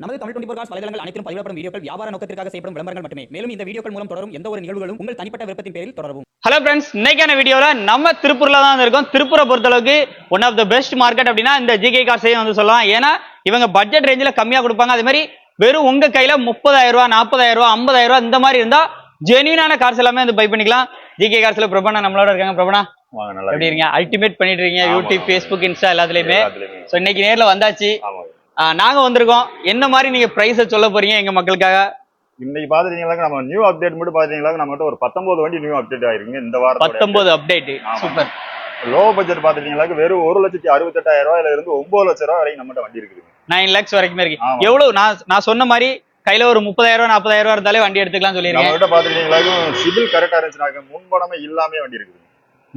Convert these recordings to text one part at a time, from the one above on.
நமது தமிழ் 24 காஸ் வலைதளங்கள் அனைத்தும் பதிவிடப்படும் வீடியோக்கள் வியாபார நோக்கத்திற்காக செய்யப்படும் விளம்பரங்கள் மட்டுமே. மேலும் இந்த வீடியோக்கள் மூலம் தொடரும் எந்த ஒரு நிகழ்வுகளும் உங்கள் தனிப்பட்ட விருப்பத்தின் பேரில் தொடரவும். ஹலோ ஃப்ரெண்ட்ஸ், இன்னைக்கான வீடியோல நம்ம திருப்பூர்ல தான் இருக்கோம். திருப்பூரை பொறுத்தளவுக்கு one of the best market அப்படின்னா இந்த ஜிகே கார்ஸையும் வந்து சொல்லலாம். ஏன்னா இவங்க பட்ஜெட் ரேஞ்சில் கம்மியா கொடுப்பாங்க. அதே மாதிரி வெறும் உங்க கையில 30,000 ரூபாய், 40,000 ரூபாய், 50,000 ரூபாய் இந்த மாதிரி இருந்தா ஜென்யூனான கார்ஸ் எல்லாமே வந்து பை பண்ணிக்கலாம். ஜிகே கார்ஸ்ல பிரபனா நம்மளோட இருக்காங்க. பிரபனா எப்படி இருக்கீங்க? அல்டிமேட் பண்ணிட்டு இருக்கீங்க யூடியூப், ஃபேஸ்புக், இன்ஸ்டா எல்லாத்துலயுமே. ஸோ இன்னைக்கு நேரில் வந்தாச்சு, நாங்க வந்திருக்கோம். என்ன மாதிரி நீங்க பிரைஸை சொல்ல போறீங்க எங்க மக்களுக்காக? இன்னைக்கு பாத்துட்டீங்களா, நம்ம நியூ அப்டேட் மட்டும் பாத்தீங்களா, நம்ம ஒரு 19 வண்டி நியூ அப்டேட் ஆயிருங்க இந்த வாரம். 19 அப்டேட், சூப்பர். லோ பட்ஜெட் பாத்துட்டீங்களா, வெறும் 1,68,000 ரூபாயில இருந்து 9 லட்சம் ரூபாய் வரைக்கும் நம்மகிட்ட வண்டி இருக்குது. 9 lakhs வரைக்குமே இருக்கு. எவ்வளவு நான் சொன்ன மாதிரி கையில ஒரு 30,000 40,000 இருந்தாலே வண்டி எடுத்துக்கலாம் சொல்லிருக்கேன். நம்மகிட்ட பாத்துட்டீங்களா, சிவில் கரெக்டா இருந்துச்சுனாக்க முன்பணமே இல்லாம வண்டி இருக்குது.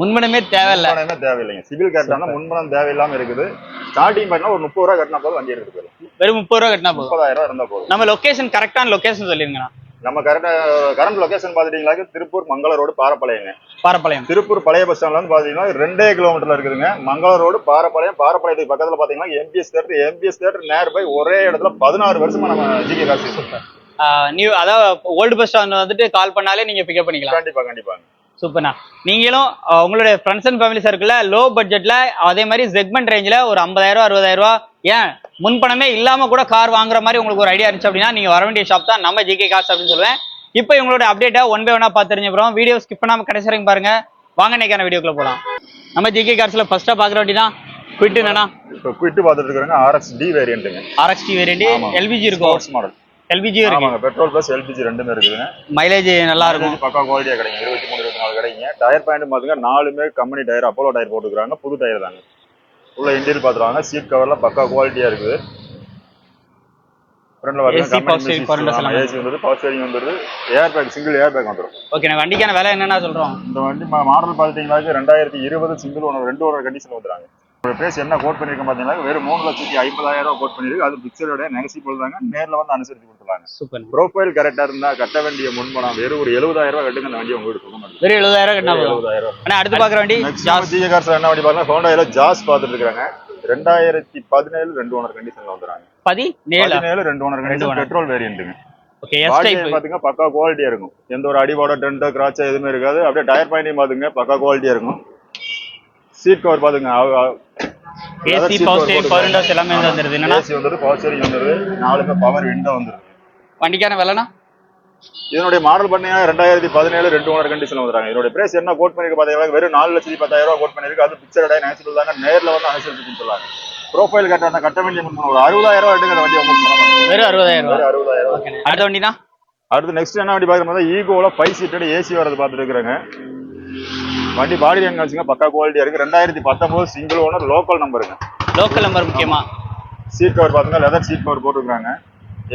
முன்பணமே தேவையில்லை, தேவையில்லைங்க. சிவில் கரெக்டான முன்பணம் தேவையில்லாம இருக்குது. ஸ்டார்டிங் பண்ணா ஒரு 30 ரூபாய் கட்டினா போதும் வண்டி எடுத்து போயிடும். வெறும் 30 ரூபாய் கட்டினா போதும், 30,000 இருந்தா போதும். நம்ம லொகேஷன் கரெக்டான லொகேஷன் சொல்லிருங்க. நம்ம கரண்ட் லொகேஷன் பாத்துட்டீங்களா, திருப்பூர் மங்கள ரோடு பாரப்பாளையங்க. பாரப்பாளையம் திருப்பூர் பழைய பஸ் ஸ்டாண்ட்ல வந்து பாத்தீங்கன்னா 2 கிலோமீட்டர்ல இருக்குதுங்க. மங்கள ரோடு பாரப்பாளையம். பாரப்பாளையத்துக்கு பக்கத்துல பாத்தீங்கன்னா எம்பிஎஸ் தியேட்டர் நேர் பை ஒரே இடத்துல 16 வருஷமா நம்ம ஜிகே கார்ஸ் நியூ, அதாவது ஓல்டு பஸ் ஸ்டாண்ட் வந்துட்டு கால் பண்ணாலே நீங்க பிக்கப் பண்ணிக்கலாம். கண்டிப்பா சூப்பர்ண்ணா. நீங்களும் உங்களுடைய ஃப்ரெண்ட்ஸ் அண்ட் ஃபேமிலி சர்க்கிள்ல லோ பட்ஜெட்ல அதே மாதிரி செக்மெண்ட் ரேஞ்சில் ஒரு 50,000 60,000 ரூபாய், ஏன் முன்பணமே இல்லாம கூட கார் வாங்குற மாதிரி உங்களுக்கு ஒரு ஐடியா இருந்துச்சு அப்படின்னா நீங்க வர வேண்டிய ஷாப் தான் நம்ம ஜிகே கார்ஸ் அப்படின்னு சொல்லுவேன். இப்போ இவங்களோட அப்டேட்டை ஒன் பை ஒன்னா பார்த்து தெரிஞ்சப்பறம் வீடியோ ஸ்கிப் பண்ணாம கடைசி வரைக்கும் பாருங்க. வாங்க இன்னைக்கான வீடியோக்குள்ள போலாம். நம்ம ஜிகே கார்ஸ்ல ஃபர்ஸ்டா பாக்குற வண்டி தான் குவிட். என்னன்னா குவிட் பார்த்துட்டு இருக்காங்க. RXD வேரியன்ட்ங்க. RXD வேரியன்ட் LPG இருக்கும். ஸ்போர்ட்ஸ் மாடல் LPG இருக்கு. பெட்ரோல் பிளஸ் LPG ரெண்டுமே இருக்குதுங்க. மைலேஜ் நல்லா இருக்கும், பக்கா குவாலிட்டியா கிடைக்கும். 23 24 கிடைக்குங்க. டயர் பாயிண்ட் பாத்துங்க, 4மே கம்பெனி டயர், அப்போலோ டயர் போட்டுக்கிறாங்க. புது டயர் தாங்க. உள்ள இன்டீரியர் பாத்துறாங்க. சீட் கவர்ல பக்கா குவாலிட்டியா இருக்குது. ஃப்ரண்ட்ல பாருங்க ஏசி வந்து பவர் ஸ்டீரிங் வந்துருது. Air bag, single air back வந்துரும். ஓகே, வண்டிக்கான விலை என்னன்னா சொல்றோம். இந்த வண்டி மாடல் பாத்தீங்கன்னா 2020 சிங்கிள் ஓனர் 2 ஓனர் கண்டிஷன்ல வந்துறாங்க. ஒரு பிரைஸ் என்ன கோட் பண்ணிருக்கேன் பாத்தீங்கன்னா வெறும் 3,50,000 ரூபாய் கோட் பண்ணிருக்கு. அது பிக்சரோட நெகசிபிள் தாங்க. நேர்ல வந்து அனுசரிச்சு கொடுத்துறாங்க. சூப்பர். ப்ரொஃபைல் கரெக்டா இருந்தா கட்ட வேண்டிய முன்பணம் வெறும் ஒரு 70,000 ரூபாய் கட்டுங்க. அந்த வண்டி உங்களுக்கு கொடுக்க மாட்டேங்குது. வெறும் 70,000 கட்டினா போதும். 70,000. ஆனா அடுத்து பாக்குற வண்டி ஜிகே கார்ஸ்ல என்ன வண்டி பாத்தீங்கன்னா ஹோண்டால ஜாஸ் பாத்துட்டு இருக்காங்க. 2017 2 ஓனர் கண்டிஷன்ல வந்துறாங்க. 17 2 ஓனர் கண்டிஷன், பெட்ரோல் வேரியன்ட்ங்க. ஓகே, எஸ் டைப் பாத்தீங்கன்னா பக்கா குவாலிட்டியா இருக்கும். எந்த ஒரு அடிபாடோ டென்டோ கிராச்சோ எதுவுமே இருக்காது. அப்படியே டயர் பாயிண்டையும் பாத்துங்க பக்கா குவாலிட்டியா இருக்கும். சீட் கவர் பாத்துங்க, AC power steering power Windows எல்லாமே வந்துருது. என்னன்னா ஏசி வந்துருது, பவர் ஸ்டீரிங் வந்துருது, 4மே பவர் விண்டோ வந்துருது. வண்டிக்கான விலைனா இதனுடைய மாடல் பாத்தீங்கன்னா 2017 2 ஓனர் கண்டிஷன்ல வந்துறாங்க. இதனுடைய பிரைஸ் என்ன கோட் பண்ணிருக்கு பாத்தீங்கன்னா வெறும் 4,10,000 ரூபாய் கோட் பண்ணிருக்கு. அது பிக்சரோட நெகசிபிள் தாங்க. நேர்ல வந்து அனுசரிச்சு சொல்றாங்க. ப்ரொஃபைல் கட்ட அந்த கட்ட வேண்டிய முன்பணம் ஒரு 60,000 ரூபாய் எடுங்க. அந்த வண்டி உங்களுக்கு வெறும் 60,000 ரூபாய். 60,000 ரூபாய். அடுத்த வண்டி தான். அடுத்து நெக்ஸ்ட் என்ன வண்டி பாக்குறோம்னா ஈகோல 5 சீட்டட் ஏசி வரது பாத்துட்டு இருக்காங்க. வண்டி பாடி லைன் வச்சுங்க பக்கா குவாலிட்டியா இருக்கு. 2019 சிங்கிள் ஓனர் லோக்கல் நம்பருங்க. லோக்கல் நம்பர் முக்கியமா. சீட் கவர் பாத்தீங்கன்னா லெதர் சீட் கவர் போட்டுருக்காங்க.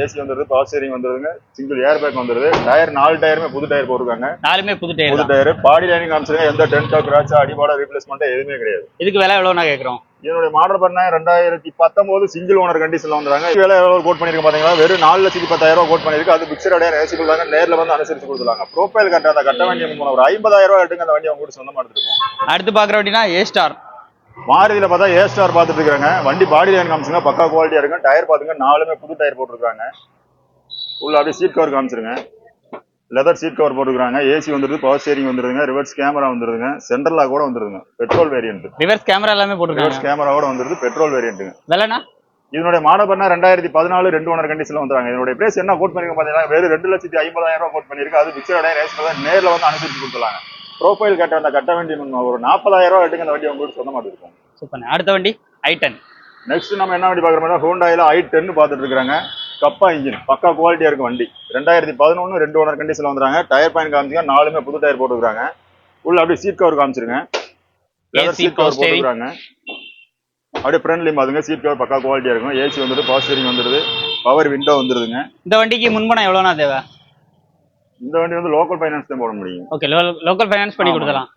ஏசி வந்துருது, பவர் ஸ்டீரிங் வந்துருதுங்க, சிங்கிள் ஏர் பேக் வந்துருது. டயர் 4 டயருமே புது டயர் போட்டுருக்காங்க. 4மே புது டயர். பாடி லைனிங் காமிச்சிருங்க. எந்த டென்டோ கிராச்சா அடிபாடா ரீப்ளேஸ்மெண்ட் எதுவுமே கிடையாது. இதுக்கு விலை எவ்வளவு நான் கேக்குறோம். இதனுடைய மாடல் பண்ண 2019 சிங்கிள் ஓனர் கண்டிஷன்ல வந்துறாங்க. விலை எவ்வளவு கோட் பண்ணிருக்க பாத்தீங்கன்னா வெறும் 4,10,000 ரூபாய் கோட் பண்ணிருக்கு. அது பிக்சரோட நெகசிபிள் தாங்க. நேர்ல வந்து அனுசரிச்சு கொடுத்துருவாங்க. ப்ரொஃபைல் கட்ட கட்ட வேண்டிய ஒரு 50,000 ரூபாய் எடுங்க. அந்த வண்டி அவங்க சொந்தமா எடுத்துருக்கோம். அடுத்து பாக்குற வண்டினா ஏ ஸ்டார். மாருதியில பார்த்தா ஏ ஸ்டார் பாத்துட்டு இருக்காங்க. வண்டி பாடி லைன் காமிச்சுங்க பக்கா குவாலிட்டியா இருக்கு. டயர் பாத்துங்க, 4மே புது டயர் போட்டுருக்காங்க. உள்ள அப்படியே சீட் கவர் காமிச்சிருங்க. லெதர் சீட் கவர் போட்டுருக்காங்க. ஏசி வந்துருது, பவர் ஸ்டீரிங் வந்துருதுங்க, ரிவர்ஸ் கேமரா வந்துருதுங்க, சென்ட்ரல் லாக் கூட வந்துருதுங்க. Petrol variant. ரிவர்ஸ் கேமரா எல்லாமே போட்டுருக்காங்க. ரிவர்ஸ் கேமரா கூட வந்துருது, பெட்ரோல் வேரியன்ட்ங்க. விலைனா இதனுடைய மாடல் பண்ண 2014 2 ஓனர் கண்டிஷன்ல வந்துறாங்க. இதனுடைய பிரைஸ் என்ன கோட் பண்ணிருக்க பாத்தீங்கன்னா வெறும் 2,50,000 ரூபாய் கோட் பண்ணிருக்கு. அது பிக்சரோட நேர்ல வந்து அனுசரிச்சு கொடுத்துறாங்க. ப்ரொஃபைல் கட்ட அந்த கட்ட வேண்டிய ஒரு 40,000 ரூபாய் எடுங்க. அந்த வண்டி உங்களுக்கு சொந்தமா இருக்கும். சூப்பர். அடுத்த வண்டி i10. நெக்ஸ்ட் நம்ம என்ன வண்டி பாக்குறோம்னா ஹோண்டாயில i10 பாத்துட்டு இருக்காங்க. கப்பா இன்ஜின் பக்கா குவாலிட்டியா இருக்கும் வண்டி. 2011 2 ஓனர் கண்டிஷன்ல வந்துறாங்க. டயர் பாயிண்ட் காமிச்சிங்க, 4மே புது டயர் போட்டுருக்காங்க. உள்ள அப்படியே சீட் கவர் காமிச்சிருங்க. சீட் கவர் போட்டுருக்காங்க. அப்படியே ஃப்ரண்ட்லயும் பாருங்க, சீட் கவர் பக்கா குவாலிட்டியா இருக்கும். ஏசி வந்துருது, பவர் ஸ்டீரிங் வந்துருது, பவர் விண்டோ வந்துருதுங்க. இந்த வண்டிக்கு முன்பணம் எவ்வளவுனா தேவை? இந்த வண்டி வந்து லோக்கல் ஃபைனான்ஸ் தான் போட முடியும். ஓகே, லோக்கல் ஃபைனான்ஸ் பண்ணி கொடுக்கலாம்.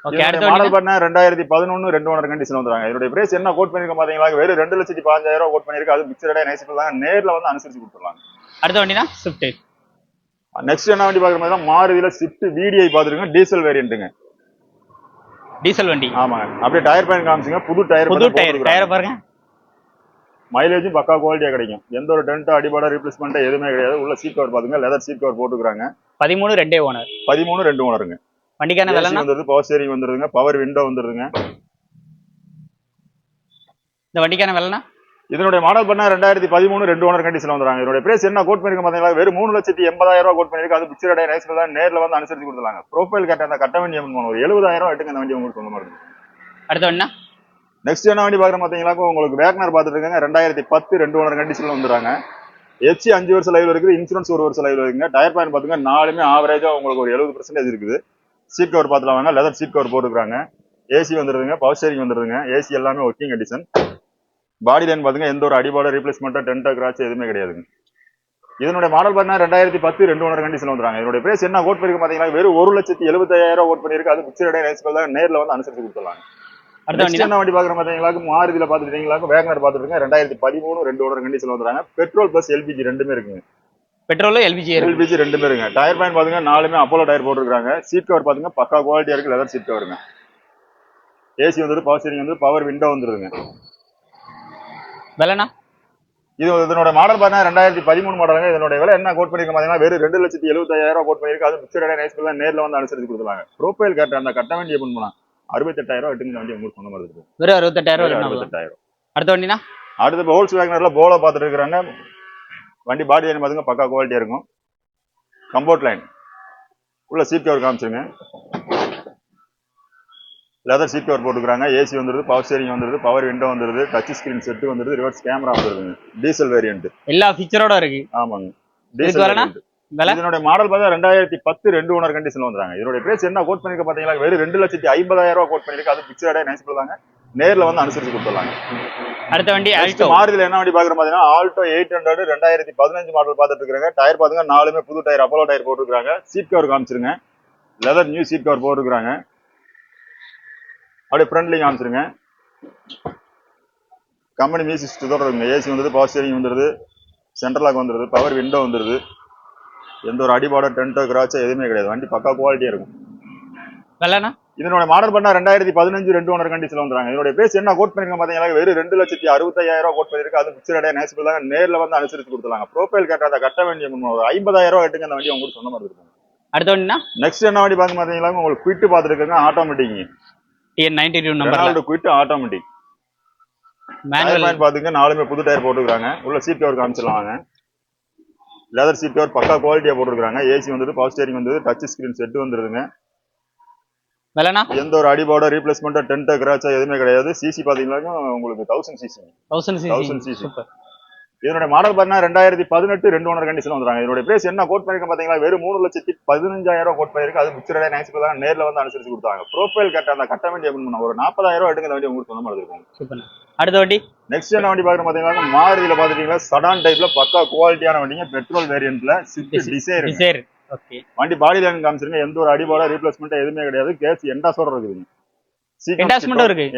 ஓகே, அடுத்த மாடல் பண்ண 2011 2 ஓனர் கண்டிஷன் வந்துறாங்க. இதோட பிரைஸ் என்ன கோட் பண்ணிருக்க பாத்தீங்களா வெறும் 2,15,000 ரூபாய் கோட் பண்ணிருக்கு. அது பிக்சரோட நெகசிபிள் தாங்க. நேர்ல வந்து அனுசரிச்சு கொடுத்துறாங்க. அடுத்த வண்டினா ஸ்விஃப்ட். நெக்ஸ்ட் என்ன வண்டி பாக்குற மாதிரி மாருதியில ஸ்விஃப்ட் VDI பாத்துருங்க. டீசல் வேரியன்ட்ங்க. டீசல் வண்டி. ஆமாங்க. அப்படியே டயர் பாயிண்ட் காமிச்சுங்க. புது டயர் டயர் பாருங்க. மைலேஜும் பக்கா குவாலிட்டியா கிடைக்கும். எந்த ஒரு டென்ட் அடிபாட ரீப்ளேஸ்மெண்ட் எதுவுமே கிடையாது. உள்ள சீட் கவர் பாத்துங்க, லெதர் சீட் கவர் போட்டுக்கிறாங்க. 13 2 ஓனர். 13 2 ஓனருங்க. வண்டிக்கான விலை வந்துருது, பவர் ஸ்டீரிங் வந்துருதுங்க, பவர் விண்டோ வந்துருதுங்க. இந்த வண்டிக்கான விலைனா இதனுடைய மாடல் பண்ணா 2013 2 ஓனர் கண்டிஷன்ல வந்துறாங்க. இதனுடைய பிரைஸ் என்ன கோட் பண்ணிருக்க பாத்தீங்களா, வெறும் 3,80,000 கோட் பண்ணிருக்கு. அது பிக்சர் டே நைஸ் தான், நேர்ல வந்து அனுசரிச்சு கொடுத்துறாங்க. ப்ரொஃபைல் கட்ட அந்த கட்ட வண்டி ஒரு 70,000 எட்டுங்க அந்த வண்டி உங்களுக்கு சொந்த மாதிரி இருக்கு. அடுத்த வண்டினா நெக்ஸ்ட் என்ன வண்டி பாக்குற பாத்தீங்களா, உங்களுக்கு வேக்னர் பாத்துட்டு இருக்காங்க. 2010 2 ஓனர் கண்டிஷன்ல வந்துறாங்க. எச்சி 5 வருஷம் லைவ்ல இருக்குது, இன்சூரன்ஸ் 1 வருஷம் லைவ்ல இருக்குங்க. டயர் பாயிண்ட் பாத்துங்க நாலுமே ஆவரேஜா உங்களுக்கு ஒரு 70% இருக்குது. சீட் கவர் பாத்துலாம் வாங்க, லெதர் சீட் கவர் போட்டுருக்காங்க. ஏசி வந்துருதுங்க, பவர் ஸ்டீரிங் வந்துருதுங்க. ஏசி எல்லாமே ஒர்க்கிங் கண்டிஷன். பாடி லைன் பாத்துங்க எந்த ஒரு அடிபாட ரீப்ளேஸ்மெண்ட் டென்ட் கிராச் எதுவுமே கிடையாதுங்க. இதனுடைய மாடல் பார்த்தீங்கன்னா 2010 2 ஓனர் கண்டிஷன் வந்துறாங்க. இதனுடைய பிரைஸ் என்ன கோட் பண்ணிருக்கு பாத்தீங்கன்னா, வெறும் 1,70,000 கோட் பண்ணிருக்கு. அது பிக்சர் டே நைஸ் தான், நேர்ல வந்து அனுசரிச்சு கொடுத்துறாங்க. அடுத்த என்ன வண்டி பாக்குற பாத்தீங்களா, மாருதியில பாத்துட்டீங்களா, வேகனர் பாத்துருக்கீங்க. 2013 2 ஓனர் கண்டிஷன் வந்துறாங்க. பெட்ரோல் பிளஸ் எல்பிஜி ரெண்டுமே இருக்குங்க. பெட்ரோல் எல்பிஜி ரெண்டுமே இருக்குங்க. டயர் பாயிண்ட் பாத்துங்க நாலுமே அப்போலோ டயர் போட்டுருக்காங்க. சீட் கவர் பாத்துங்க பக்கா குவாலிட்டியா இருக்கு, லெதர் சீட் கவருங்க. ஏசி வந்துரு, பவர் ஸ்டீரிங் வந்து, பவர் விண்டோ வந்துருதுங்க. விலைனா இதனோட மாடல் பார்த்தா 2013 மாடலுங்க. இதனுடைய விலை என்ன கோட் பண்ணிருக்க பாத்தீங்கன்னா, வெறும் 2,70,000 கோட் பண்ணிருக்கு. அது பிக்சர் டே நைஸ் தான், நேர்ல வந்து அனுசரிச்சு கொடுத்துறாங்க. ப்ரொஃபைல் கட்ட அந்த கட்ட வண்டியை பண்ணா 68,000 எட்டுங்க வண்டி உங்களுக்கு சொந்த மாதிரி இருக்கு. வெறும் 68,000. அடுத்த வண்டினா அடுத்து ஹோல்ஸ் வேகனர்ல போலோ பாத்துட்டு இருக்காங்க. வண்டி பாடி லைன் பாத்துங்க பக்கா குவாலிட்டியா இருக்கும். கம்போர்ட் லைன் உள்ள சீட் கவர் காமிச்சிருங்க, லெதர் சீட் கவர் போட்டுக்கிறாங்க. ஏசி வந்துருது, பவர் ஸ்டீரிங் வந்துருது, பவர் விண்டோ வந்துருது, டச் ஸ்கிரீன் செட் வந்துருது, ரிவர்ஸ் கேமரா வந்துருதுங்க. டீசல் வேரியன்ட் எல்லா ஃபீச்சரோட இருக்கு. ஆமாங்க, டீசல் வேரியன்ட். இதனுடைய மாடல் பார்த்தா 2010 2 ஓனர் கண்டிஷன்ல வந்துறாங்க. இதனுடைய பிரைஸ் என்ன கோட் பண்ணிருக்க பாத்தீங்களா, வெறும் 2,50,000 கோட் பண்ணிருக்கு. அது பிக்சர் டே நைஸ் தாங்க, நேர்ல வந்து அனுசரிச்சு கொடுத்துறாங்க. அடுத்த வண்டி ஆல்டோ. மாருதியில என்ன வண்டி பாக்குற பாத்தீங்கன்னா, ஆல்டோ 800 2015 மாடல் பாத்துட்டு இருக்காங்க. டயர் பாத்துங்க நாலுமே புது டயர், அப்போலோ டயர் போட்டுருக்காங்க. சீட் கவர் காமிச்சிருங்க, லெதர் நியூ சீட் கவர் போட்டுருக்காங்க. அப்படியே ஃப்ரண்ட்லயும் காமிச்சிருங்க. கம்பெனி மியூசிக் சிஸ்டத்தோட இருக்குங்க. ஏசி வந்துருது, பவர் ஸ்டீரிங் வந்துருது, சென்ட்ரல் லாக் வந்துருது, பவர் விண்டோ வந்துருது. எந்த ஒரு அடிபாட டென்ட்டோ கிராச்சோ எதுவுமே கிடையாது. வண்டி பக்கா குவாலிட்டியா இருக்கும். விலைனா இதனோட மாடல் பண்ணா 2015 2 ஓனர் கண்டிஷன்ல வந்துறாங்க. இதனுடைய பிரைஸ் என்ன கோட் பண்ணிருக்க பாத்தீங்கன்னா, வெறும் 2,65,000 கோட் பண்ணிருக்கு. அது பிக்சர் டே நைஸ் தான், நேர்ல வந்து அனுசரிச்சு கொடுத்துறாங்க. ப்ரொஃபைல் கட்ட அந்த கட்ட வண்டி ஒரு 50,000 எட்டுங்க அந்த வண்டி உங்களுக்கு சொந்த மாதிரி இருக்கும். அடுத்த வண்டினா நெக்ஸ்ட் என்ன வண்டி பாக்க பாத்தீங்களா, உங்களுக்கு குவிட் பாத்துட்டு இருக்காங்க. ஆட்டோமேட்டிக் TN92 நம்பர்ல குவிட் ஆட்டோமேட்டிக். மேனுவல் பாயிண்ட் பாத்துங்க நாலுமே புது டயர் போட்டுருக்காங்க. உள்ள சீட் கவர் காமிச்சிடலாம் வாங்க. லெதர் சீட் கவர் பக்கா குவாலிட்டியா போட்டுருக்காங்க. ஏசி வந்துட்டு, பவர் ஸ்டீரிங் வந்து, டச் ஸ்கிரீன் செட் வந்துருதுங்க. விலைனா எந்த ஒரு அடிபாட ரீப்ளேஸ்மெண்ட் டென்ட் கிராச்சா எதுவுமே கிடையாது. சிசி பாத்தீங்கன்னா உங்களுக்கு 1000 சிசி. 1000 cc. சூப்பர். இதனுடைய மாடல் பாத்தீங்கன்னா 2018 2 ஓனர் கண்டிஷன் வந்துறாங்க. இதனுடைய பிரைஸ் என்ன கோட் பண்ணிருக்க பாத்தீங்களா, வெறும் 3,15,000 கோட் பண்ணிருக்கு. அது பிக்சர் டே நைஸ் தான், நேர்ல வந்து அனுசரிச்சு கொடுத்தாங்க. ப்ரொஃபைல் கட்ட அந்த கட்ட வண்டி ஒரு 40,000 எடுங்க அந்த வண்டி உங்களுக்கு சொந்த மாதிரி இருக்கும். சூப்பர். அடுத்த வண்டி நெக்ஸ்ட் என்ன வண்டி பாக்குற பாத்தீங்கன்னா, மாருதியில பாத்துட்டீங்களா, சடான் டைப்ல பக்கா குவாலிட்டியான வண்டிங்க. பெட்ரோல் வேரியன்ட்ல ஸ்விஃப்ட் டிசைர். ஓகே. வண்டி பாடி லைன் காமிச்சிருங்க. எந்த ஒரு அடிபாட ரீப்ளேஸ்மெண்ட் எதுவுமே கிடையாது. கேஸ் எண்டாஸோட இருக்குதுங்க.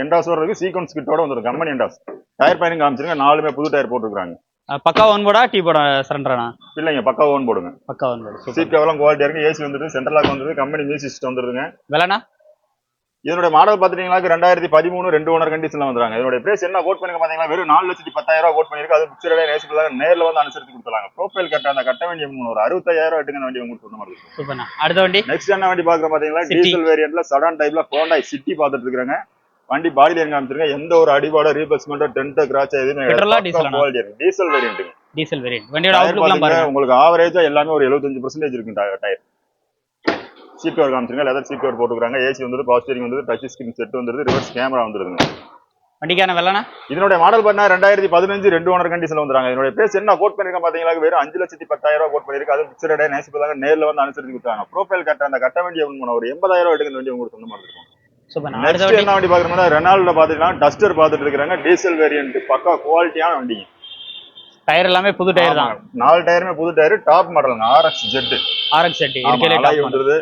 எண்டாஸோட இருக்கு, சீக்வன்ஸ் கிட்டோட வந்துரும். கம்பெனி எண்டாஸ். டயர் பாயிண்ட் காமிச்சிருங்க, நாலுமே புது டயர் போட்டுருக்காங்க. பக்கா ஒன் போர்டா டீ போர்டா சரண்டரானா? இல்லைங்க, பக்கா ஓன் போடுங்க. பக்கா ஒன் போர்டு. சீட் கவர்லாம் குவாலிட்டியா இருக்கு. ஏசி வந்துருக்கு, சென்ட்ரல் லாக் வந்துருக்கு, கம்பெனி மியூசிக் சிஸ்டம் வந்துருங்க. விலைனா இதனுடைய மாடல் பாத்துட்டீங்களா, 2013 2 ஓனர் கண்டிஷன்ல வந்துறாங்க. இதனுடைய பிரைஸ் என்ன கோட் பண்ணிருக்க பாத்தீங்கன்னா, வெறும் 4,10,000 கோட் பண்ணிருக்கு. அது பிக்சர் டே நைஸ் தான், நேர்ல வந்து அனுசரிச்சு கொடுத்துறாங்க. ப்ரொஃபைல் கட்ட அந்த கட்ட வண்டி ஒரு 60,000 எட்டுங்க வண்டி உங்களுக்கு சொந்த மாதிரி இருக்கும். சூப்பர்ண்ணா. அடுத்த வண்டி நெக்ஸ்ட் என்ன வண்டி பாக்குற பாத்தீங்களா, டீசல் வேரியன்ட்ல சடான் டைப்ல ஹோண்டாய் சிட்டி பாத்துட்டு இருக்காங்க. வண்டி பாடி லைன் காமிச்சிருங்க. எந்த ஒரு அடிபாட ரீப்ளேஸ்மெண்ட் டென்ட் கிராச் எதுவுமே கிடையாது. Diesel variant. Diesel variant. வண்டியோட அவுட்லுக்லாம் பாருங்க. உங்களுக்கு ஆவரேஜா எல்லாமே ஒரு 75% இருக்கு டயர். சீட் கவர் காமிச்சிருங்க, லெதர் சீட் கவர் போட்டுருக்காங்க. ஏசி வந்துட்டு, பவர் ஸ்டீரிங் வந்து, டச் ஸ்கிரீன் செட் வந்துருது, ரிவர்ஸ் கேமரா வந்துருதுங்க. வண்டிக்கான விலைனா இதனுடைய மாடல் பண்ணா 2015 2 ஓனர் கண்டிஷன்ல வந்துறாங்க. இதனுடைய பிரைஸ் என்ன கோட் பண்ணிருக்க பாத்தீங்களா, வெறும் 5,10,000 கோட் பண்ணிருக்கு. அது பிக்சர் டே நைஸ் தாங்க, நேர்ல வந்து அனுசரிச்சு கொடுத்தாங்க. ப்ரொஃபைல் கட்ட அந்த கட்ட வண்டி ஒரு 80,000 எடுக்க வண்டி உங்களுக்கு சொந்த மாதிரி இருக்கும். நெக்ஸ்ட் என்ன வண்டி பாக்குறோம்னா, ரெனால்ட்ல பாத்தீங்கன்னா டஸ்டர் பாத்துட்டு இருக்காங்க. டீசல் வேரியன்ட் பக்கா குவாலிட்டியான வண்டிங்க. டயர் எல்லாமே புது டயர் தான். 4 டயருமே புது டயர், டாப் மாடலுங்க. RX ஜெட் வந்துருது.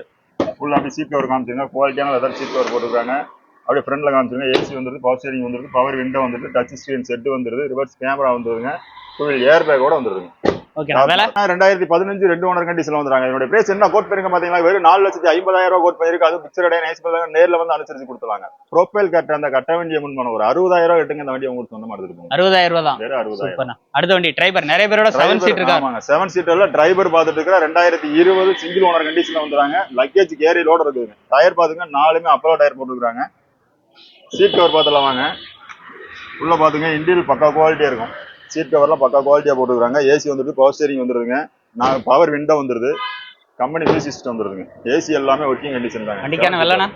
ஃபுல் அப்படி சீட் கவர் காமிச்சிருங்க. குவாலிட்டியான லெதர் சீட் கவர் போட்டுருக்காங்க. அப்படியே ஃப்ரண்ட்ல காமிச்சிருங்க. ஏசி வந்துருது, பவர் ஸ்டீரிங் வந்துருது, பவர் விண்டோ வந்துருது, டச் ஸ்கிரீன் செட் வந்துருது, ரிவர்ஸ் கேமரா வந்துருதுங்க. ஃபுல் ஏர் பேக்கோட வந்துருதுங்க. ஓகே வேலை 2015 2 ஓனர் கண்டிஷன்ல வந்துறாங்க. இதோட பிரைஸ் என்ன கோட் பண்ணிருக்க பாத்தீங்களா, வெறும் 4,50,000 ரூபாய் கோட் பண்ணிருக்கு. அது பிக்சர் டே நைஸ் பண்ணாங்க, நேர்ல வந்து அனுசரிச்சு கொடுத்துறாங்க. ப்ரொஃபைல் கட்ட அந்த கட்ட வேண்டிய முன் பணம் ஒரு 60,000 ரூபாய் கட்டுங்க, இந்த வண்டி உங்களுக்கு சொந்த மாதிரி இருக்கும். 60,000 ரூபாய் தான். வேற 60,000. அடுத்த வண்டி டிரைவர் நிறைய பேரோட 7 சீட் இருக்கா. ஆமாங்க 7 சீட்டர்ல டிரைவர் பாத்துட்டு இருக்கற 2020 சிங்கிள் ஓனர் கண்டிஷன்ல வந்துறாங்க. லக்கேஜ் கேரி லோட் இருக்குங்க. டயர் பாத்துங்க, நாலுமே அப்பலோ டயர் போட்டுருக்காங்க. சீட் கவர் பாத்தலாம் வாங்க. உள்ள பாத்துங்க இன்டீரியர் பக்கா குவாலிட்டியா இருக்கும். சீட் கவர்லாம் பக்கா குவாலிட்டியா போட்டுருக்காங்க. ஏசி வந்துட்டு பவர் ஸ்டீரிங் வந்துருதுங்க. நான் பவர் விண்டோ வந்துருது. கம்பெனி மியூசிக் சிஸ்டம் வந்துருதுங்க. ஏசி எல்லாமே ஒர்க்கிங் கண்டிஷன் தாங்க. வண்டிக்கான வெள்ளனா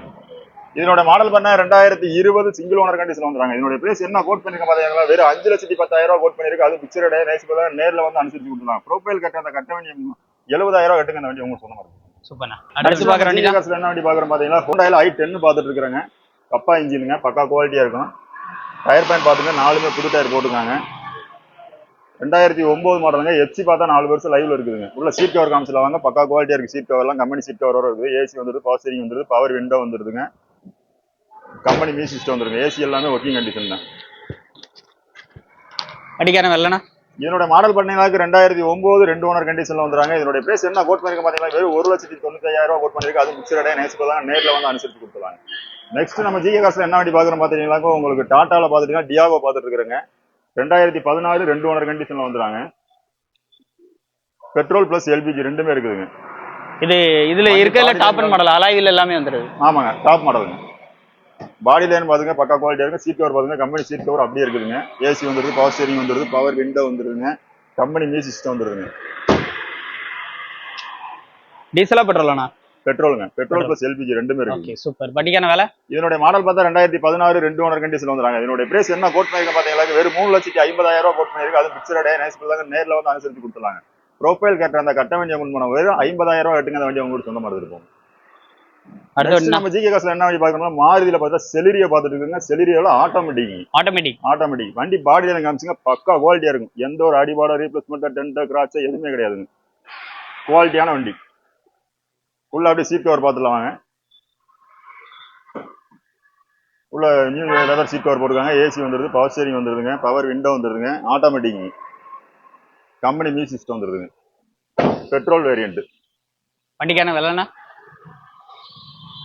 இதனோட மாடல் பண்ண 2020 சிங்கிள் ஓனர் கண்டிஷன் வந்துறாங்க. இதனோட பிரைஸ் என்ன கோட் பண்ணிருக்க பாத்தீங்களா, வெறும் 5,10,000 ரூபாய் கோட் பண்ணிருக்கு. அது பிக்சர் டே நைஸ் பண்ண நேர்ல வந்து அனுசரிச்சு கொடுத்துறாங்க. ப்ரொஃபைல் கட்ட அந்த கட்ட வேண்டிய 70,000 ரூபாய் கட்டுங்க, இந்த வண்டி உங்களுக்கு சொந்த மாதிரி. சூப்பர்ண்ணா. அடுத்து பாக்குற வண்டி என்ன வண்டி பாக்குறோம் பாத்தீங்கன்னா, ஹோண்டாயில i10 பாத்துட்டு இருக்காங்க. கப்பா இன்ஜினுங்க, பக்கா குவாலிட்டியா இருக்கும். டயர் பேன் பாத்துங்க, நாலுமே புது டயர் போட்டுருக்காங்க. 2009 மாடலுங்க. எஃப்சி பார்த்தா 4 வருஷம் லைவ்ல இருக்குதுங்க. உள்ள சீட் கவர் காமிச்சல வாங்க, பக்கா குவாலிட்டியா இருக்கு. சீட் கவர் எல்லாம் கம்பெனி சீட் கவரோட இருக்குது. ஏசி வந்துருது, பவர் ஸ்டீரிங் வந்துருது, பவர் விண்டோ வந்துருதுங்க. கம்பெனி மியூசிக் சிஸ்டம் வந்துருங்க. ஏசி எல்லாமே ஒர்க்கிங் கண்டிஷன் தான். வண்டிக்கான வெள்ளனா இதனோட மாடல் பண்ணீங்கன்னா 2009 2 ஓனர் கண்டிஷன்ல வந்துறாங்க. இதனோட பிரைஸ் என்ன கோட் பண்ணிருக்க பாத்தீங்கன்னா, வெறும் 1,95,000 ரூபாய் கோட் பண்ணிருக்கு. அது பிக்சர் டே நைஸ் பண்ணாங்க, நேர்ல வந்து அனுசரிச்சு கொடுத்துறாங்க. நெக்ஸ்ட் நம்ம ஜிகே காசுல என்ன வண்டி பாக்குறோம் பாத்தீங்கன்னா, உங்களுக்கு டாட்டால பாத்துட்டீங்கன்னா டியாகோ பாத்துட்டு இருக்காங்க. 2014 2 ஓனர் கண்டிஷன்ல வந்துறாங்க. பெட்ரோல் பிளஸ் எல்பிஜி ரெண்டுமே இருக்குதுங்க. இதுல இருக்கல டாப் அண்ட் மாடல் அலாயில் எல்லாமே வந்துருது. ஆமாங்க டாப் மாடலுங்க. பாடி லைன் பாத்துங்க பக்கா குவாலிட்டியா இருக்கு. சீட் கவர் பாத்துங்க, கம்பெனி சீட் கவர் அப்படியே இருக்குதுங்க. ஏசி வந்துருது, பவர் ஸ்டீரிங் வந்துருது, பவர் விண்டோ வந்துருதுங்க. கம்பெனி மியூசிக் சிஸ்டம் வந்துருதுங்க. டீசலா பெட்ரோலானா? பெட்ரோலுங்க. பெட்ரோல் பிளஸ் எல்பிஜி ரெண்டுமே இருக்கு. Okay super. வண்டிக்கான வேலை இதனுடைய மாடல் பார்த்தா 2016 2 ஓனர் கண்டிஷன்ல வந்துறாங்க. இதனுடைய பிரைஸ் என்ன கோட் பண்ணிருக்க பாத்தீங்களா, வெறும் 3,50,000 ரூபாய் கோட் பண்ணிருக்கு. அது பிக்சர் டே நைஸ் பண்ணாங்க, நேர்ல வந்து அனுசரிச்சு கொடுத்துறாங்க. ப்ரொஃபைல் கட்ட அந்த கட்ட வேண்டிய முன் பணம் வெறும் 50,000 ரூபாய் கட்டுங்க, அந்த வண்டி உங்களுக்கு சொந்த மாதிரி இருக்கும். அடுத்து நம்ம ஜிகே காசுல என்ன வண்டி பாக்கணும்னா, மாருதியில பார்த்தா செலிரியா பாத்துட்டு இருக்குங்க. செலிரியால ஆட்டோமேட்டிக் வண்டி பாடி லைன் காமிச்சுங்க, பக்கா குவாலிட்டியா இருக்கும். எந்த ஒரு அடிபாட ரீப்ளேஸ்மெண்ட் டென்ட் கிராட்ச் எதுவுமே கிடையாதுங்க. குவாலிட்டியான வண்டி. உள்ள அப்படியே சீட் கவர் பாத்துலாம் வாங்க. உள்ள நியூ லெதர் சீட் கவர் போட்டுருக்காங்க. ஏசி வந்துருது, பவர் ஸ்டீரிங் வந்துருதுங்க, பவர் விண்டோ வந்துருதுங்க, ஆட்டோமேட்டிக் கம்பெனி மியூசிக் சிஸ்டம் வந்துருதுங்க. Petrol variant. வண்டிக்கான வெள்ளனா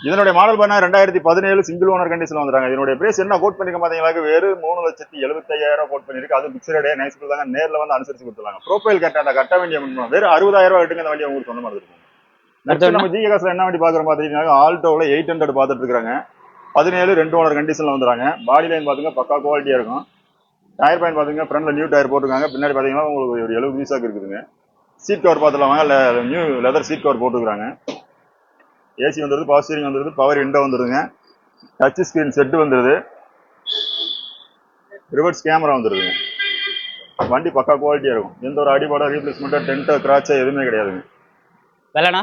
இதனுடைய மாடல் பண்ண 2017 சிங்கிள் ஓனர் கண்டிஷன்ல வந்துறாங்க. இதனுடைய பிரைஸ் என்ன கோட் பண்ணிருக்க பாத்தீங்களா, வெறும் 3,75,000 ரூபாய் கோட் பண்ணிருக்கு. அது பிக்சர் டே நைஸ் பண்ணாங்க, நேர்ல வந்து அனுசரிச்சு கொடுத்துறாங்க. ப்ரொஃபைல் கட்ட அந்த கட்ட வேண்டிய முன் வெறும் 60,000 ரூபாய் கட்டுங்க, அந்த வண்டி உங்களுக்கு சொந்த மாதிரி இருக்கும். நம்ம ஜிகே காசுல என்ன வண்டி பாக்குறோம் பாத்தீங்கன்னா, ஆல்டோல 800 பாத்துட்டு இருக்காங்க. 17 2 ஓனர் கண்டிஷன்ல வந்துறாங்க. பாடி லைன் பாத்துங்க, பக்கா குவாலிட்டியா இருக்கும். டயர் பாயிண்ட் பாத்துங்க, ஃப்ரண்ட்ல நியூ டயர் போட்டுருக்காங்க. பின்னாடி பாத்தீங்கன்னா உங்களுக்கு ஒரு 70 பீஸாக்கு இருக்குதுங்க. சீட் கவர் பாத்துலாம் வாங்க, நியூ லெதர் சீட் கவர் போட்டுருக்காங்க. ஏசி வந்துருது, பவர் ஸ்டீரிங் வந்துருது, பவர் விண்டோ வந்துருதுங்க. டச் ஸ்கிரீன் செட் வந்துருது, ரிவர்ஸ் கேமரா வந்துருதுங்க. வண்டி பக்கா குவாலிட்டியா இருக்கும். எந்த ஒரு அடிபாட ரீப்ளேஸ்மெண்ட் டென்ட் கிராட்ச் எதுவுமே கிடையாதுங்க. வெள்ளனா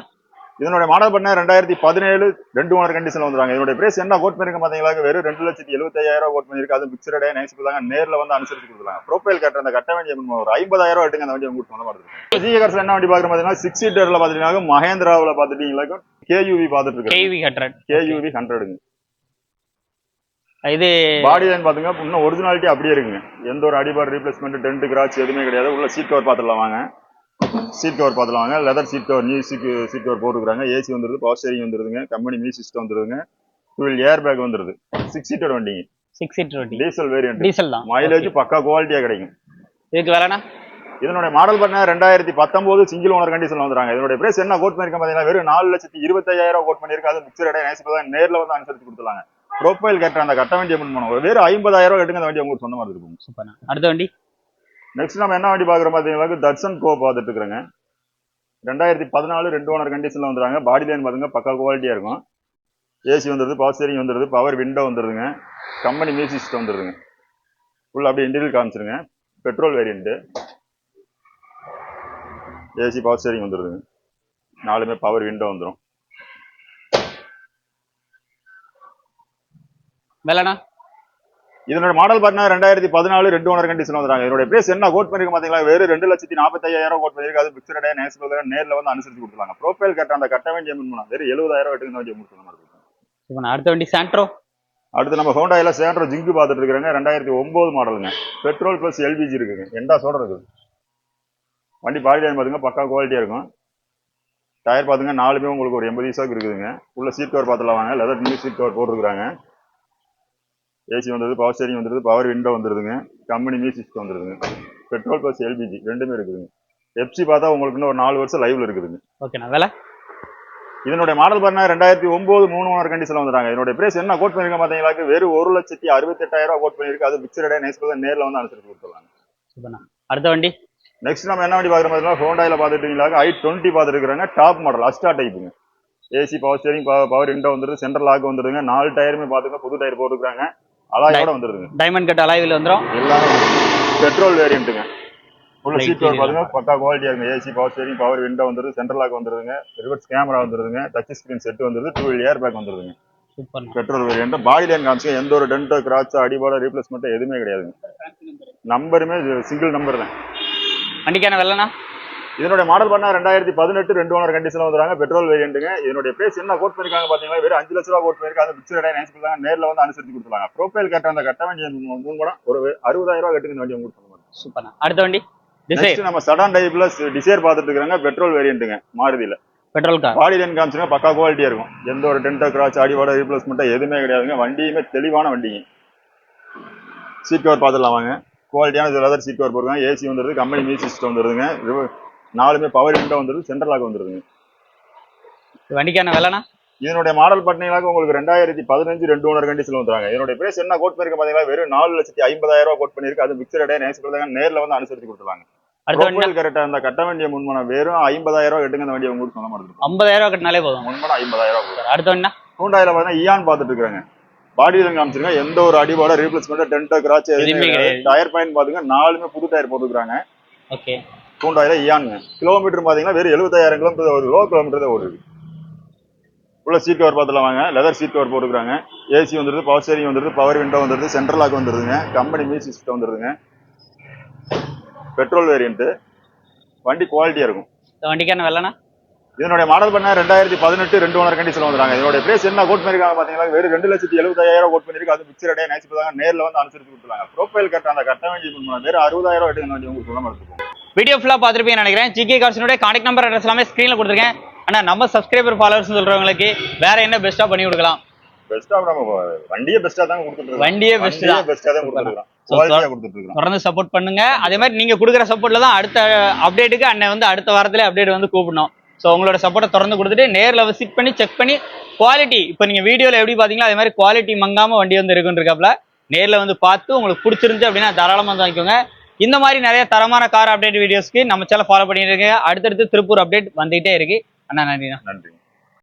இதனுடைய மாடல் பண்ண 2017 2 ஓனர் கண்டிஷன்ல வந்துறாங்க. இதனுடைய பிரைஸ் என்ன கோட் பண்ணிருக்க பாத்தீங்களா, வெறும் 2,75,000 ரூபாய் கோட் பண்ணிருக்கு. அது பிக்சர் டே நைஸ் பண்ணாங்க, நேர்ல வந்து அனுசரிச்சு கொடுத்துறாங்க. ப்ரொஃபைல் கட்ட அந்த கட்ட வேண்டிய ஒரு 50,000 ரூபாய் கட்டுங்க, அந்த வண்டி உங்களுக்கு சொந்த மாதிரி இருக்கும். ஜிகே காசுல என்ன வண்டி பாக்குறோம் பாத்தீங்கன்னா, 6 சீட்டர்ல பாத்தீங்கன்னா மஹேந்திராவுல பாத்துட்டீங்களா கேயூவி பாத்துட்டு இருக்காங்க. கேயூவி 100ங்க. இது பாடி லைன் பாத்துங்க, இன்னும் ஒரிஜினாலிட்டி அப்படியே இருக்குங்க. எந்த ஒரு அடிபாடு ரீப்ளேஸ்மெண்ட் டென்ட் கிராட்ச் எதுவுமே கிடையாது. உள்ள சீட் கவர் பாத்துலாம் வாங்க. சீட் கவர் பாத்துலாம் வாங்க. Leather seat cover, new seat cover போட்டுருக்காங்க. ஏசி வந்துருது, பவர் ஸ்டீரிங் வந்துருதுங்க, கம்பெனி மியூசிக் சிஸ்டம் வந்துருதுங்க. 12 ஏர் பேக் வந்துருது. 6 சீட்டர் வண்டிங்க. 6 சீட்டர் வண்டி. Diesel variant. டீசல் தான். மைலேஜ் பக்கா குவாலிட்டியா கிடைக்கும். இதுக்கு வேலைனா இதனுடைய மாடல் பண்ண 2019 சிங்கிள் ஓனர் கண்டிஷன்ல வந்துறாங்க. இதனுடைய பிரைஸ் என்ன கோட் பண்ணிருக்க பாத்தீங்கன்னா, வெறும் 4,25,000 ரூபாய் கோட் பண்ணிருக்கு. அது பிக்சர் டே நைஸ் பண்ணாங்க, நேர்ல வந்து அனுசரிச்சு கொடுத்துறாங்க. ப்ரொஃபைல் கட்ட அந்த கட்ட வேண்டிய முன் பணம் வெறும் 50,000 ரூபாய் கட்டுங்க, அந்த வண்டி உங்களுக்கு சொந்த மாதிரி இருக்கும். சூப்பர். அடுத்த வண்டி நெக்ஸ்ட் நம்ம என்ன வண்டி பாக்குறோம் பாத்தீங்கன்னா, தட்சன் கோ பாத்துட்டு இருக்காங்க. 2014 2 ஓனர் கண்டிஷன்ல வந்துறாங்க. பாடி லைன் பாருங்க, பக்கா குவாலிட்டியா இருக்கும். ஏசி வந்துருது, பவர் ஸ்டீரிங் வந்துருது, பவர் விண்டோ வந்துருதுங்க, கம்பெனி மியூசிக் சிஸ்டம் வந்துருதுங்க. உள்ள அப்படியே இன்டீரியர் காமிச்சிருங்க. Petrol variant. AC power steering வந்துருதுங்க. நாலுமே பவர் விண்டோ வந்துரும். வெள்ளனா இதனோட மாடல் பார்த்தா 2014 2 ஓனர் கண்டிஷன் வந்துறாங்க. இதோட பிரைஸ் என்ன கோட் பண்ணிருக்க பாத்தீங்களா, வெறும் 2,45,000 கோட் பண்ணிருக்கு. அது பிக்சர் டே நைஸ் பண்ணாங்க, நேர்ல வந்து அனுசரிச்சு கொடுத்துறாங்க. ப்ரொஃபைல் கட்ட அந்த கட்ட வேண்டிய முன் வெறும் 70,000 கட்டுங்க, வண்டி உங்களுக்கு மாதிரி இருக்கும். அடுத்த வண்டி சாண்ட்ரோ. அடுத்து நம்ம ஹோண்டாயில சேண்ட்ரோ ஜிங்கு பாத்துட்டு இருக்காங்க. 2009 மாடலுங்க. பெட்ரோல் பிளஸ் எல்பிஜி இருக்குங்க. எண்டா சோட இருக்குது. வண்டி பாடி லைன் பார்த்துங்க பக்கா குவாலிட்டியாக இருக்கும். டயர் பார்த்துங்க நாலுமே உங்களுக்கு ஒரு 80 பைசாவுக்கு இருக்குதுங்க. உள்ள சீட் கவர் பார்த்துலாம் வாங்க. லெதர் நியூ சீட் கவர் போட்டுருக்காங்க. ஏசி வந்துடுது, பவர் ஸ்டேரிங் வந்துடுது, பவர் விண்டோ வந்துடுதுங்க, கம்பெனி மியூசிக் வந்துடுதுங்க. பெட்ரோல் ப்ளஸ் எல்பிஜி ரெண்டுமே இருக்குதுங்க. எஃப்சி பார்த்தா உங்களுக்கு இன்னும் ஒரு 4 வருஷம் லைவ்ல இருக்குதுங்க. ஓகேண்ணா வேலை இதனுடைய மாடல் பார்த்தீங்கன்னா 2009 3 ஓனர் கண்டிஷன்ல வந்துறாங்க. இதனுடைய பிரைஸ் என்ன கோட் பண்ணிருக்கேன் பார்த்தீங்களா, வெறும் 1,68,000 கோட் பண்ணிருக்கு. அது பிக்சரே நைஸ் நேரில் வந்து அனுசரிச்சு கொடுத்துருவாங்க. சூப்பர்ண்ணா. அடுத்த வண்டி நெக்ஸ்ட் நம்ம என்ன வண்டி பார்க்குற மாதிரி ஹோண்டாயில பார்த்துட்டீங்களா, i20 பார்த்துருக்காங்க. டாப் மாடல் அஸ்டா டைப்புங்க. AC power steering power window வந்துருது, சென்ட்ரல் லாக் வந்துருதுங்க. 4 டயருமே பார்த்துங்க புது டயர் போட்டுருக்காங்க. அலாயோட வந்துருதுங்க. டைமண்ட் கட் அலாயில் வந்துடும். எல்லாமே பெட்ரோல் வேரியண்ட்டுங்க. உள்ள சீட் கவர் பாருங்க பக்கா குவாலிட்டியா இருக்கு. AC power steering power window வந்துருது, சென்ட்ரல் லாக் வந்துருதுங்க, ரிவர்ஸ் கேமரா வந்துருதுங்க, டச் ஸ்கிரீன் செட் வந்துருது, 2 வீல் ஏர் பேக் வந்துருதுங்க. Super. Petrol variant. Body line காமிச்சு எந்த ஒரு டென்டோ கிராச்சோ அடிபாட ரீப்ளேஸ்மெண்ட் எதுவுமே கிடையாதுங்க. நம்பருமே சிங்கிள் நம்பர் தான். வண்டிக்கான வெள்ளனா இதனுடைய மாடல் பண்ணா 2018 2 ஓனர் கண்டிஷன்ல வந்துறாங்க. பெட்ரோல் வேரியண்ட்டுங்க. இதனுடைய பிரைஸ் என்ன கோட் பண்ணிருக்காங்க பாத்தீங்களா, வெறும் 5 லட்ச ரூபா கோட் பண்ணிருக்காங்க. பிக்சர் நைஸ் கொடுத்தாங்க. நேர்ல வந்து அனுசரிச்சு கொடுத்துருவாங்க. ப்ரோஃபைல் கட்ட அந்த கட்ட வேண்டிய 3 கூட ஒரு 60,000 ரூபாய் கட்டுங்க வண்டி உங்களுக்கு சொல்ல மாட்டேன். சூப்பர். அடுத்த வண்டி நெக்ஸ்ட் நம்ம சடான் டைப்ல டிசைர் பார்த்துட்டு இருக்காங்க. பெட்ரோல் வேரியண்ட்டுங்க. மாருதியில பெட்ரோல் கார். பாடி லைன் காமிச்சுங்க பக்கா குவாலிட்டியா இருக்கும். எந்த ஒரு டென்டோ கிராச் அடிவாட ரீப்ளேஸ்மெண்ட் எதுவுமே கிடையாதுங்க. வண்டியுமே தெளிவான வண்டிங்க. சீட் கவர் பார்த்துடலாம் வாங்க. குவாலிட்டியான லெதர் சீட் கவர் போடுறாங்க. ஏசி வந்துருது, கம்பெனி மியூசிக் சிஸ்டம் வந்துருதுங்க, 4மே பவர் விண்டோ வந்துருது, சென்ட்ரல் லாக் வந்துருதுங்க. வண்டிக்கான வெள்ளனா இதனுடைய மாடல் பார்த்தீங்கன்னா உங்களுக்கு 2015 2 ஓனர் கண்டிஷன்ல வந்துறாங்க. இதனுடைய பிரைஸ் என்ன கோட் பண்ணிருக்க பாத்தீங்களா, வெறும் 4,50,000 ரூபாய் கோட் பண்ணிருக்கு. அது பிக்சர் டே நைஸ் கொடுத்தாங்க. நேர்ல வந்து அனுசரிச்சு கொடுத்துருவாங்க. ப்ரோஃபைல் கரெக்டா அந்த கட்ட வேண்டிய முன்மணம் வெறும் 50,000 ரூபாய் கட்டுங்க. அந்த வண்டியை உங்களுக்கு சொல்ல மாட்டேங்குது. 50,000 ரூபாய் கட்டினாலே போதும். முன்மணம் 50,000 ரூபாய். அடுத்த வண்டினா ஹூண்டாயில பார்த்தா இயான் பார்த்துட்டு இருக்காங்க. பாடி லைன் காமிச்சிருக்காங்க. எந்த ஒரு அடிபாட ரீப்ளேஸ்மெண்ட் டென்டோ கிராச் எதுவுமே கிடையாது. டயர் பாயிண்ட் பாத்தீங்க 4மே புது டயர் போட்டுருக்காங்க. ஓகே. ஹூண்டாயில இயானுங்க. கிலோமீட்டர் பாத்தீங்கன்னா வெறும் 70,000 கிலோமீட்டர் ஒரு லோ கிலோமீட்டர் தான் ஓடுது. உள்ள சீட் கவர் பார்த்துலாம் வாங்க. லெதர் சீட் கவர் போட்டுருக்காங்க. ஏசி வந்துருது, பவர் ஸ்டேரிங் வந்துருது, பவர் விண்டோ வந்துருது, சென்ட்ரல் லாக் வந்துருதுங்க, கம்பெனி மியூசிக் சிஸ்டம் வந்துருதுங்க. Petrol variant. வண்டி குவாலிட்டியா இருக்கும். வண்டிக்கான வெள்ளனா இதனுடைய மாடல் பண்ண 2018 2 ஓனர் கண்டிஷன்ல வந்துறாங்க. இதனுடைய பிரைஸ் என்ன கோட் பண்ணிருக்காங்க பாத்தீங்களா, வெறும் 2,70,000 கோட் பண்ணிருக்கு. அது பிக்சர் டே நைஸ் கொடுத்தாங்க. நேர்ல வந்து அனுசரிச்சு கொடுத்துருவாங்க. ப்ரோஃபைல் கட்ட அந்த கட்ட வேண்டிய வேற 60,000 எடுங்க வண்டி உங்களுக்கு சொல்ல மாட்டேங்குது. வீடியோ ஃபுல்லா பார்த்துருப்பீங்கன்னு நினைக்கிறேன். ஜிகே கார்ஸினுடைய கான்டாக்ட் நம்பர் அட்ரஸ் எல்லாமே ஸ்க்ரீன்ல கொடுத்துருக்கேன். ஆனா நம்ம சப்ஸ்கிரைபர் ஃபாலோவர்ஸ் சொல்றவங்களுக்கு வேற என்ன பெஸ்டா பண்ணி கொடுக்கலாம்? பெஸ்டா நம்ம வண்டியே பெஸ்டா தான் கொடுத்துட்டு இருக்கோம். வண்டியே பெஸ்டா தான் கொடுத்துட்டு இருக்கோம். குவாலிட்டியா கொடுத்துட்டு இருக்கோம். தொடர்ந்து சப்போர்ட் பண்ணுங்க. அதே மாதிரி நீங்க கொடுக்குற சப்போர்ட்ல தான் அடுத்த அப்டேட்டுக்கு அண்ணன் வந்து அடுத்த வாரத்துல அப்டேட் வந்து கூப்பிடணும். ஸோ உங்களோட சப்போர்ட்டை தொடர்ந்து கொடுத்துட்டு நேரில் விசிட் பண்ணி செக் பண்ணி குவாலிட்டி இப்போ நீங்கள் வீடியோவில் எப்படி பார்த்தீங்களா அதே மாதிரி குவாலிட்டி மங்காமல் வண்டி வந்து இருக்குன்றிருக்காப்புல. நேரில் வந்து பார்த்து உங்களுக்கு பிடிச்சிருந்து அப்படின்னா தாராளமாக வந்து வாங்கிக்கோங்க. இந்த மாதிரி நிறைய தரமான கார் அப்டேட் வீடியோஸ்க்கு நம்ம சேனல் ஃபாலோ பண்ணிட்டு இருக்கீங்க. அடுத்தடுத்து திருப்பூர் அப்டேட் வந்துகிட்டே இருக்கு. அண்ணா நன்றி.